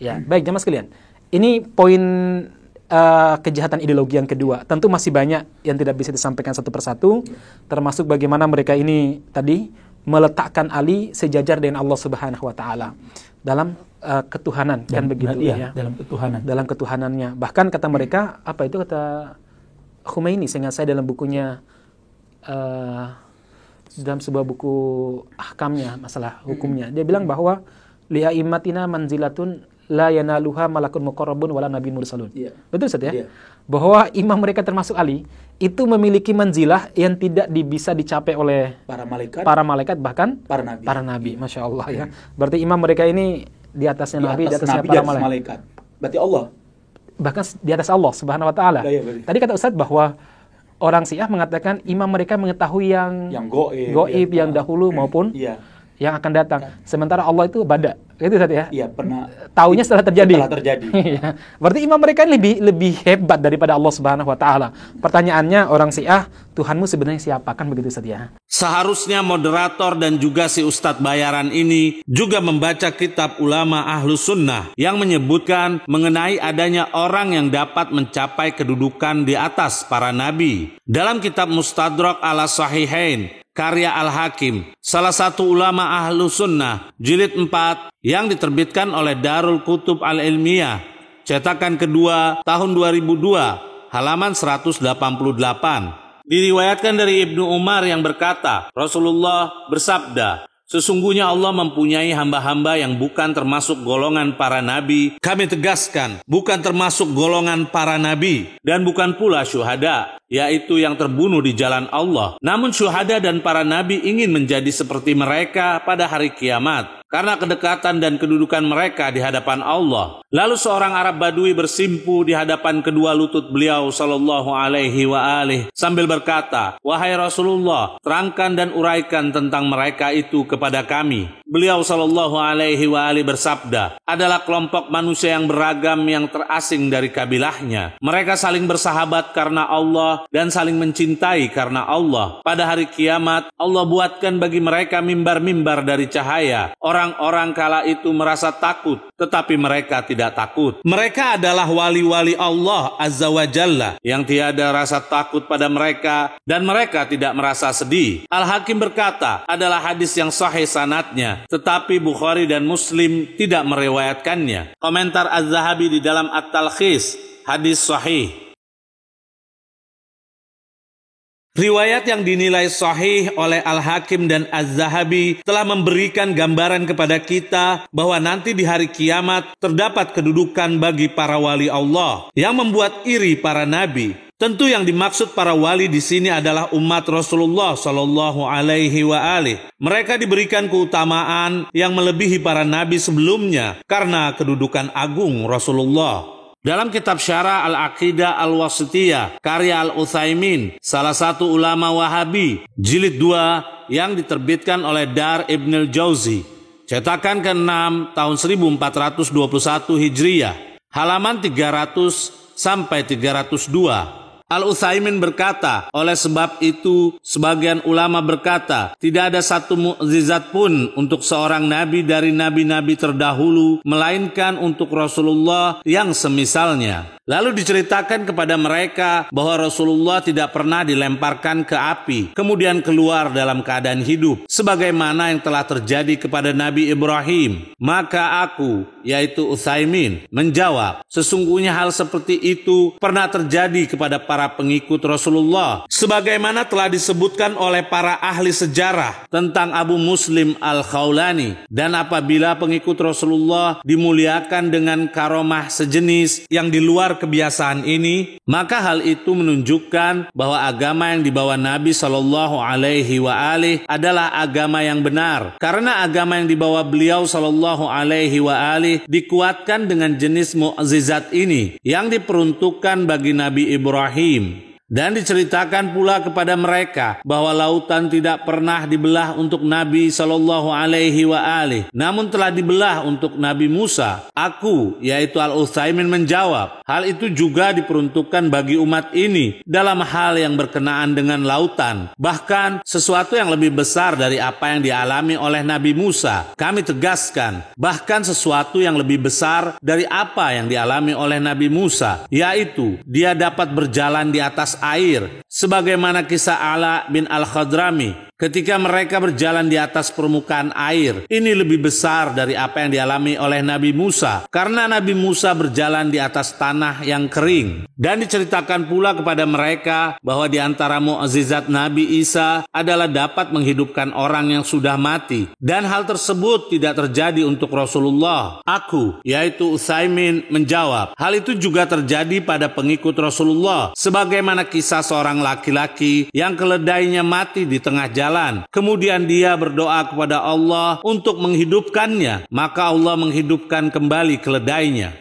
Ya, baik jamaah sekalian. Ini poin kejahatan ideologi yang kedua. Tentu masih banyak yang tidak bisa disampaikan satu persatu, termasuk bagaimana mereka ini tadi meletakkan Ali sejajar dengan Allah Subhanahu wa taala dalam ketuhanan, kan begitu ya. Dalam ketuhanan. Dalam ketuhanannya. Bahkan kata mereka, apa itu kata Khomeini, seingat saya dalam bukunya dalam sebuah buku ahkamnya, masalah hukumnya, dia bilang bahwa li'aimatina manzilatun la yanaluha malakun muqarrabun wala nabiyyun mursalun. Betul Ustaz ya? Bahwa imam mereka termasuk Ali itu memiliki manzilah yang tidak bisa dicapai oleh para malaikat bahkan para nabi. Masya Allah ya. Berarti imam mereka ini di atasnya nabi, di atasnya para malaikat. Berarti Allah. Bahkan di atas Allah Subhanahu wa taala. Tadi kata Ustaz bahwa orang Syiah mengatakan imam mereka mengetahui yang gaib yang dahulu maupun yang akan datang. Sementara Allah itu bada. Gitu Ustaz ya? Iya, pernah. Taunya setelah terjadi. Iya. Berarti imam mereka lebih hebat daripada Allah Subhanahu wa taala. Pertanyaannya orang Syiah, Tuhanmu sebenarnya siapa? Kan begitu Ustaz ya? Seharusnya moderator dan juga si Ustadz bayaran ini juga membaca kitab ulama Ahlus Sunnah yang menyebutkan mengenai adanya orang yang dapat mencapai kedudukan di atas para nabi. Dalam kitab Mustadrak ala Sahihain karya Al-Hakim, salah satu ulama Ahlus Sunnah, jilid 4 yang diterbitkan oleh Darul Kutub Al-Ilmiyah, cetakan kedua tahun 2002, halaman 188. Diriwayatkan dari Ibnu Umar yang berkata, Rasulullah bersabda, sesungguhnya Allah mempunyai hamba-hamba yang bukan termasuk golongan para nabi. Kami tegaskan, bukan termasuk golongan para nabi dan bukan pula syuhada, yaitu yang terbunuh di jalan Allah. Namun syuhada dan para nabi ingin menjadi seperti mereka pada hari kiamat, karena kedekatan dan kedudukan mereka di hadapan Allah. Lalu seorang Arab Badui bersimpu di hadapan kedua lutut beliau sallallahu alaihi wa alihi sambil berkata, wahai Rasulullah, terangkan dan uraikan tentang mereka itu kepada kami. Beliau sallallahu alaihi wa alihi bersabda, adalah kelompok manusia yang beragam yang terasing dari kabilahnya. Mereka saling bersahabat karena Allah dan saling mencintai karena Allah. Pada hari kiamat, Allah buatkan bagi mereka mimbar-mimbar dari cahaya. Orang-orang kala itu merasa takut, tetapi mereka tidak takut. Mereka adalah wali-wali Allah Azza wa Jalla yang tiada rasa takut pada mereka dan mereka tidak merasa sedih. Al-Hakim berkata, adalah hadis yang sahih sanadnya, tetapi Bukhari dan Muslim tidak meriwayatkannya. Komentar Az-Zahabi di dalam At-Talkhis, hadis sahih. Riwayat yang dinilai sahih oleh Al-Hakim dan Az-Zahabi telah memberikan gambaran kepada kita bahwa nanti di hari kiamat terdapat kedudukan bagi para wali Allah yang membuat iri para nabi. Tentu yang dimaksud para wali di sini adalah umat Rasulullah Shallallahu Alaihi wa alihi. Mereka diberikan keutamaan yang melebihi para nabi sebelumnya karena kedudukan agung Rasulullah. Dalam kitab Syarah Al-Aqidah Al-Wasithiyah karya Al-Utsaimin, salah satu ulama Wahabi, jilid 2 yang diterbitkan oleh Dar Ibnul Jauzi, cetakan ke-6 tahun 1421 Hijriyah, halaman 300 sampai 302. Al-Utsaimin berkata, oleh sebab itu sebagian ulama berkata, tidak ada satu mukjizat pun untuk seorang nabi dari nabi-nabi terdahulu, melainkan untuk Rasulullah yang semisalnya. Lalu diceritakan kepada mereka bahwa Rasulullah tidak pernah dilemparkan ke api, kemudian keluar dalam keadaan hidup, sebagaimana yang telah terjadi kepada Nabi Ibrahim. Maka aku, yaitu Utsaimin, menjawab, sesungguhnya hal seperti itu pernah terjadi kepada para pengikut Rasulullah, sebagaimana telah disebutkan oleh para ahli sejarah tentang Abu Muslim Al-Khawlani. Dan apabila pengikut Rasulullah dimuliakan dengan karomah sejenis yang di luar kebiasaan ini, maka hal itu menunjukkan bahwa agama yang dibawa Nabi Shallallahu Alaihi wa alihi adalah agama yang benar, karena agama yang dibawa beliau Shallallahu Alaihi wa alihi dikuatkan dengan jenis mukjizat ini yang diperuntukkan bagi Nabi Ibrahim. Dan diceritakan pula kepada mereka bahwa lautan tidak pernah dibelah untuk Nabi Shallallahu Alaihi Wasallam, namun telah dibelah untuk Nabi Musa. Aku, yaitu Al-Utsaimin menjawab, hal itu juga diperuntukkan bagi umat ini dalam hal yang berkenaan dengan lautan. Bahkan sesuatu yang lebih besar dari apa yang dialami oleh Nabi Musa. Kami tegaskan, bahkan sesuatu yang lebih besar dari apa yang dialami oleh Nabi Musa, yaitu dia dapat berjalan di atas air, sebagaimana kisah Ala bin Al-Khadrami ketika mereka berjalan di atas permukaan air. Ini lebih besar dari apa yang dialami oleh Nabi Musa, karena Nabi Musa berjalan di atas tanah yang kering. Dan diceritakan pula kepada mereka bahwa di antara mukjizat Nabi Isa adalah dapat menghidupkan orang yang sudah mati. Dan hal tersebut tidak terjadi untuk Rasulullah. Aku, yaitu Utsaimin, menjawab, hal itu juga terjadi pada pengikut Rasulullah, sebagaimana kisah seorang laki-laki yang keledainya mati di tengah jalan. Kemudian dia berdoa kepada Allah untuk menghidupkannya, maka Allah menghidupkan kembali keledainya.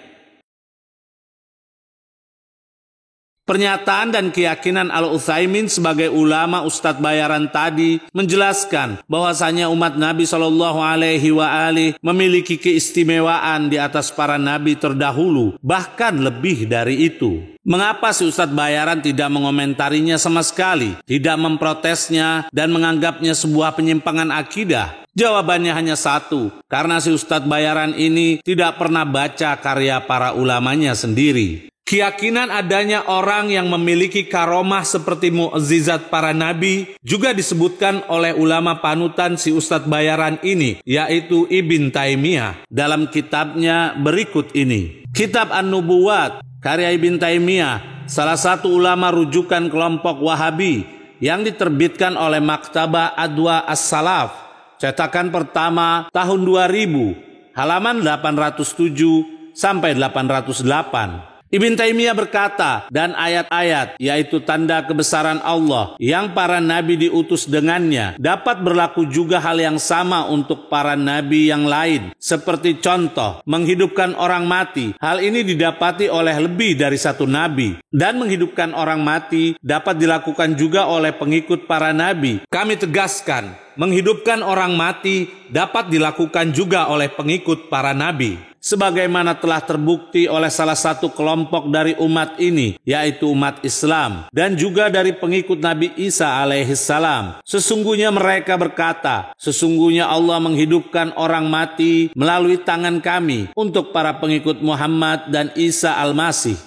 Pernyataan dan keyakinan Al-Utsaimin sebagai ulama Ustadz bayaran tadi menjelaskan bahwasanya umat Nabi Shallallahu Alaihi Wasallam memiliki keistimewaan di atas para nabi terdahulu, bahkan lebih dari itu. Mengapa si Ustadz bayaran tidak mengomentarinya sama sekali, tidak memprotesnya dan menganggapnya sebuah penyimpangan akidah? Jawabannya hanya satu, karena si Ustadz bayaran ini tidak pernah baca karya para ulamanya sendiri. Keyakinan adanya orang yang memiliki karomah seperti mukjizat para nabi juga disebutkan oleh ulama panutan si Ustadz bayaran ini, yaitu Ibn Taimiyah dalam kitabnya berikut ini. Kitab An-Nubuwat, karya Ibn Taimiyah, salah satu ulama rujukan kelompok Wahabi yang diterbitkan oleh Maktabah Adwa As-Salaf, cetakan pertama tahun 2000, halaman 807 sampai 808. Ibn Taimiyah berkata, dan ayat-ayat, yaitu tanda kebesaran Allah yang para nabi diutus dengannya, dapat berlaku juga hal yang sama untuk para nabi yang lain. Seperti contoh, menghidupkan orang mati. Hal ini didapati oleh lebih dari satu nabi. Dan menghidupkan orang mati dapat dilakukan juga oleh pengikut para nabi. Kami tegaskan, menghidupkan orang mati dapat dilakukan juga oleh pengikut para nabi. Sebagaimana telah terbukti oleh salah satu kelompok dari umat ini, yaitu umat Islam, dan juga dari pengikut Nabi Isa alaihissalam. Sesungguhnya mereka berkata, sesungguhnya Allah menghidupkan orang mati melalui tangan kami untuk para pengikut Muhammad dan Isa al-Masih.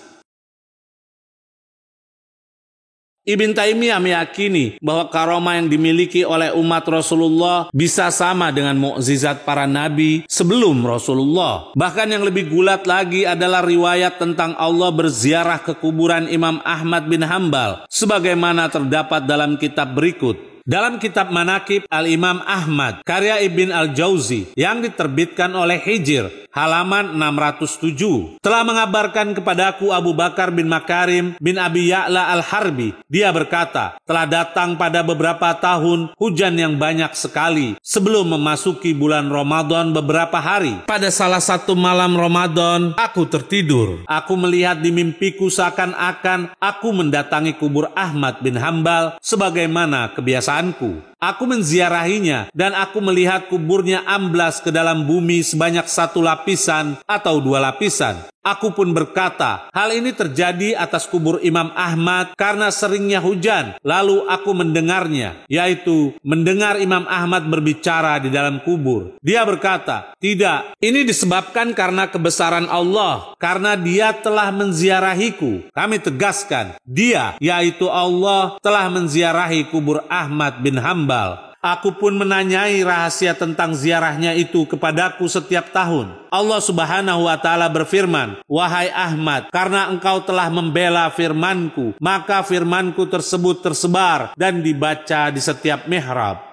Ibn Taimiyah meyakini bahwa karomah yang dimiliki oleh umat Rasulullah bisa sama dengan mukjizat para nabi sebelum Rasulullah. Bahkan yang lebih gulat lagi adalah riwayat tentang Allah berziarah ke kuburan Imam Ahmad bin Hambal, sebagaimana terdapat dalam kitab berikut. Dalam kitab Manaqib Al-Imam Ahmad, karya Ibn Al-Jauzi yang diterbitkan oleh Hijr, halaman 607, telah mengabarkan kepadaku Abu Bakar bin Makarim bin Abi Ya'la Al-Harbi. Dia berkata, telah datang pada beberapa tahun hujan yang banyak sekali sebelum memasuki bulan Ramadan beberapa hari. Pada salah satu malam Ramadan, aku tertidur. Aku melihat di mimpiku seakan-akan aku mendatangi kubur Ahmad bin Hambal sebagaimana kebiasaan. Aku menziarahinya dan aku melihat kuburnya amblas ke dalam bumi sebanyak 1 lapisan atau 2 lapisan. Aku pun berkata, hal ini terjadi atas kubur Imam Ahmad karena seringnya hujan. Lalu aku mendengarnya, yaitu mendengar Imam Ahmad berbicara di dalam kubur. Dia berkata, tidak, ini disebabkan karena kebesaran Allah, karena dia telah menziarahiku. Kami tegaskan, dia, yaitu Allah, telah menziarahi kubur Ahmad bin Hambal. Aku pun menanyai rahasia tentang ziarahnya itu kepadaku setiap tahun. Allah Subhanahu wa Ta'ala berfirman, wahai Ahmad, karena engkau telah membela firmanku, maka firmanku tersebut tersebar dan dibaca di setiap mihrab.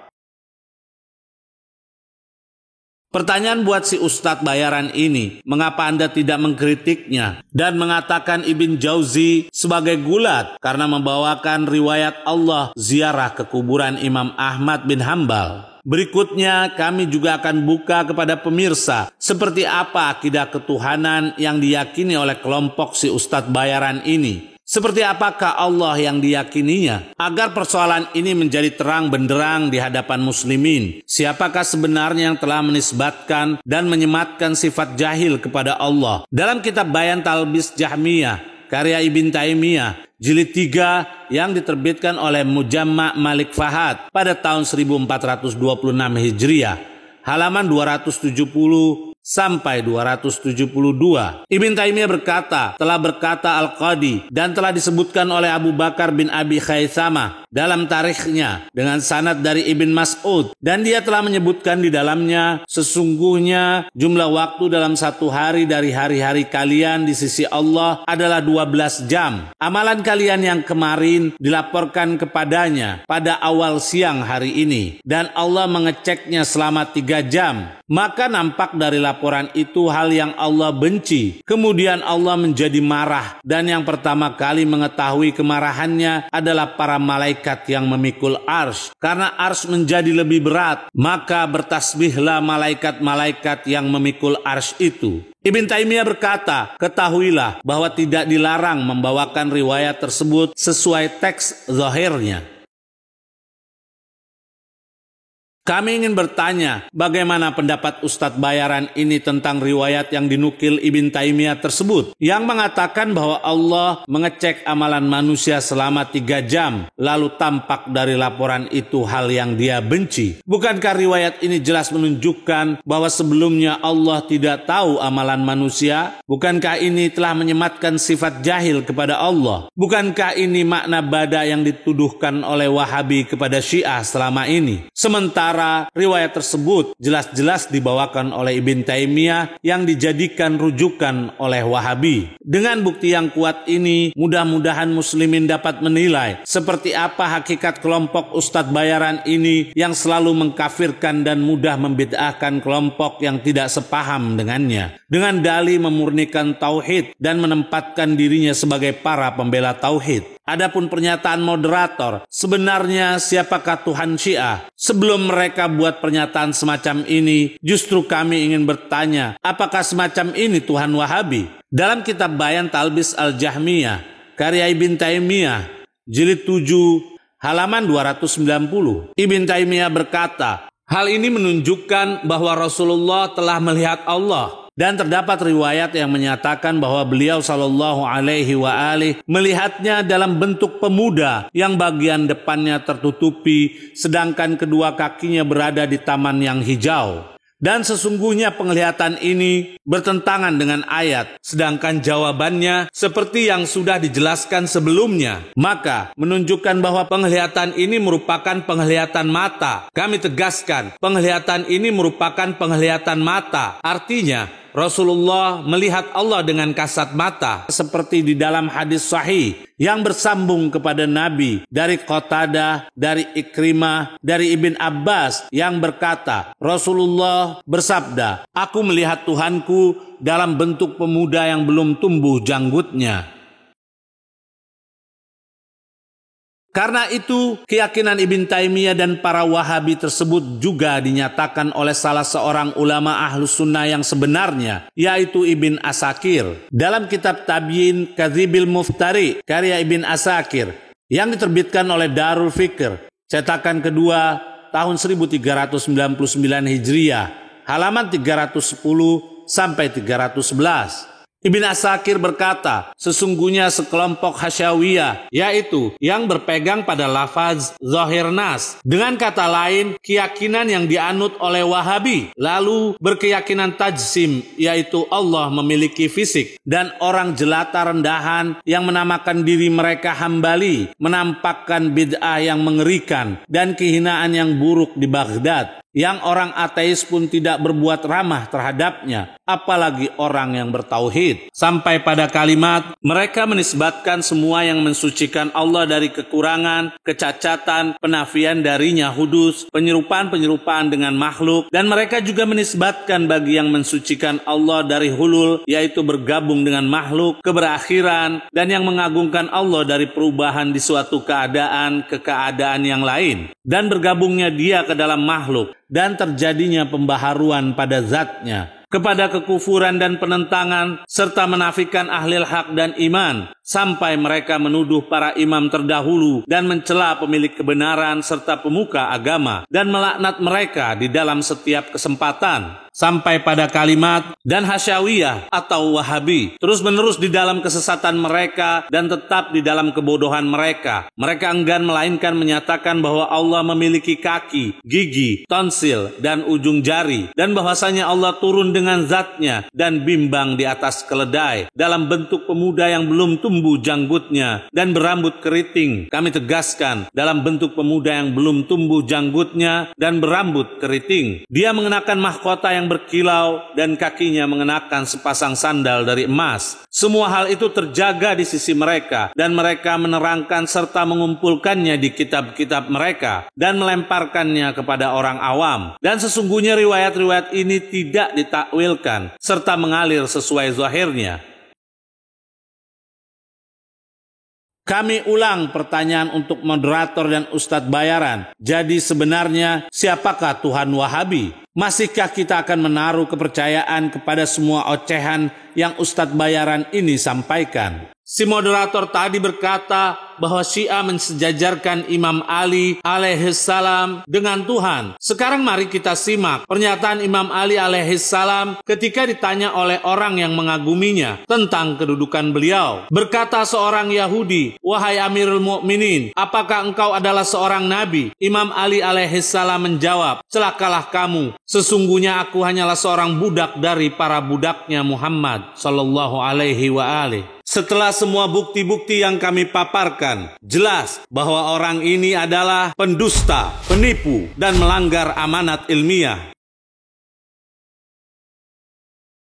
Pertanyaan buat si Ustadz bayaran ini, mengapa Anda tidak mengkritiknya dan mengatakan Ibn Jauzi sebagai gulat karena membawakan riwayat Allah ziarah ke kuburan Imam Ahmad bin Hambal? Berikutnya kami juga akan buka kepada pemirsa seperti apa akidah ketuhanan yang diyakini oleh kelompok si Ustadz bayaran ini. Seperti apakah Allah yang diyakininya? Agar persoalan ini menjadi terang benderang di hadapan muslimin. Siapakah sebenarnya yang telah menisbatkan dan menyematkan sifat jahil kepada Allah? Dalam kitab Bayan Talbis Jahmiyah, karya Ibn Taimiyah, jilid 3 yang diterbitkan oleh Mujamma' Malik Fahad pada tahun 1426 Hijriah, halaman 270 sampai 272. Ibn Taimiyah berkata, telah berkata Al-Qadi dan telah disebutkan oleh Abu Bakar bin Abi Khaythamah dalam tarikhnya dengan sanad dari Ibn Mas'ud, dan dia telah menyebutkan di dalamnya, sesungguhnya jumlah waktu dalam satu hari dari hari-hari kalian di sisi Allah adalah 12 jam. Amalan kalian yang kemarin dilaporkan kepadanya pada awal siang hari ini, dan Allah mengeceknya selama 3 jam. Maka nampak dari laporan itu hal yang Allah benci. Kemudian Allah menjadi marah, dan yang pertama kali mengetahui kemarahannya adalah para malaikat yang memikul arsy. Karena arsy menjadi lebih berat, maka bertasbihlah malaikat-malaikat yang memikul arsy itu. Ibn Taimiyah berkata, ketahuilah bahwa tidak dilarang membawakan riwayat tersebut sesuai teks zahirnya. Kami ingin bertanya, bagaimana pendapat Ustadz Bayaran ini tentang riwayat yang dinukil Ibn Taimiyah tersebut, yang mengatakan bahwa Allah mengecek amalan manusia selama 3 jam, lalu tampak dari laporan itu hal yang dia benci. Bukankah riwayat ini jelas menunjukkan bahwa sebelumnya Allah tidak tahu amalan manusia? Bukankah ini telah menyematkan sifat jahil kepada Allah? Bukankah ini makna bada yang dituduhkan oleh Wahabi kepada Syiah selama ini? Sementara riwayat tersebut jelas-jelas dibawakan oleh Ibn Taimiyah yang dijadikan rujukan oleh Wahabi. Dengan bukti yang kuat ini, mudah-mudahan muslimin dapat menilai seperti apa hakikat kelompok Ustadz Bayaran ini yang selalu mengkafirkan dan mudah membid'ahkan kelompok yang tidak sepaham dengannya, dengan dalih memurnikan tauhid dan menempatkan dirinya sebagai para pembela tauhid. Adapun pernyataan moderator, sebenarnya siapakah Tuhan Syiah? Sebelum mereka buat pernyataan semacam ini, justru kami ingin bertanya, apakah semacam ini Tuhan Wahabi? Dalam kitab Bayan Talbis Al-Jahmiyah, karya Ibn Taimiyah, jilid 7, halaman 290, Ibn Taimiyah berkata, hal ini menunjukkan bahwa Rasulullah telah melihat Allah. Dan terdapat riwayat yang menyatakan bahwa beliau sallallahu alaihi wa alihi melihatnya dalam bentuk pemuda yang bagian depannya tertutupi, sedangkan kedua kakinya berada di taman yang hijau. Dan sesungguhnya penglihatan ini bertentangan dengan ayat, sedangkan jawabannya seperti yang sudah dijelaskan sebelumnya. Maka menunjukkan bahwa penglihatan ini merupakan penglihatan mata. Kami tegaskan, penglihatan ini merupakan penglihatan mata. Artinya, Rasulullah melihat Allah dengan kasat mata, seperti di dalam hadis sahih yang bersambung kepada Nabi dari Qatadah, dari Ikrimah, dari Ibn Abbas yang berkata, Rasulullah bersabda, aku melihat Tuhanku dalam bentuk pemuda yang belum tumbuh janggutnya. Karena itu, keyakinan Ibn Taimiyah dan para Wahabi tersebut juga dinyatakan oleh salah seorang ulama Ahlus Sunnah yang sebenarnya, yaitu Ibn Asakir. Dalam kitab Tabyin Kadhibil Muftari, karya Ibn Asakir, yang diterbitkan oleh Darul Fikr, cetakan kedua tahun 1399 Hijriah, halaman 310 sampai 311. Ibn Asakir berkata, sesungguhnya sekelompok Hasyawiyah, yaitu yang berpegang pada lafaz zahir nas, dengan kata lain keyakinan yang dianut oleh Wahabi, lalu berkeyakinan tajsim, yaitu Allah memiliki fisik, dan orang jelata rendahan yang menamakan diri mereka Hambali, menampakkan bid'ah yang mengerikan dan kehinaan yang buruk di Baghdad, yang orang ateis pun tidak berbuat ramah terhadapnya, apalagi orang yang bertauhid. Sampai pada kalimat, mereka menisbatkan semua yang mensucikan Allah dari kekurangan, kecacatan, penafian darinya hudus, penyerupaan-penyerupaan dengan makhluk, dan mereka juga menisbatkan bagi yang mensucikan Allah dari hulul, yaitu bergabung dengan makhluk, keberakhiran, dan yang mengagungkan Allah dari perubahan di suatu keadaan ke keadaan yang lain, dan bergabungnya dia ke dalam makhluk, dan terjadinya pembaharuan pada zatnya, kepada kekufuran dan penentangan, serta menafikan ahlil hak dan iman, sampai mereka menuduh para imam terdahulu dan mencela pemilik kebenaran serta pemuka agama dan melaknat mereka di dalam setiap kesempatan. Sampai pada kalimat dan hasyawiyah atau wahabi terus-menerus di dalam kesesatan mereka dan tetap di dalam kebodohan mereka. Mereka enggan melainkan menyatakan bahwa Allah memiliki kaki, gigi, tonsil, dan ujung jari, dan bahwasanya Allah turun dengan zatnya dan bimbang di atas keledai dalam bentuk pemuda yang belum tumbuh janggutnya dan berambut keriting. Kami tegaskan, dalam bentuk pemuda yang belum tumbuh janggutnya dan berambut keriting. Dia mengenakan mahkota yang berkilau dan kakinya mengenakan sepasang sandal dari emas. Semua hal itu terjaga di sisi mereka dan mereka menerangkan serta mengumpulkannya di kitab-kitab mereka dan melemparkannya kepada orang awam. Dan sesungguhnya riwayat-riwayat ini tidak ditakwilkan serta mengalir sesuai zahirnya. Kami ulang pertanyaan untuk moderator dan Ustadz bayaran. Jadi sebenarnya siapakah Tuhan Wahabi? Masihkah kita akan menaruh kepercayaan kepada semua ocehan yang Ustadz bayaran ini sampaikan? Si moderator tadi berkata bahwa Syiah mensejajarkan Imam Ali alaihissalam dengan Tuhan. Sekarang mari kita simak pernyataan Imam Ali alaihissalam ketika ditanya oleh orang yang mengaguminya tentang kedudukan beliau. Berkata seorang Yahudi, "Wahai Amirul Mukminin, apakah engkau adalah seorang nabi?" Imam Ali alaihissalam menjawab, "Celakalah kamu. Sesungguhnya aku hanyalah seorang budak dari para budaknya Muhammad sallallahu alaihi wa alihi." Setelah semua bukti-bukti yang kami paparkan, jelas bahwa orang ini adalah pendusta, penipu, dan melanggar amanat ilmiah.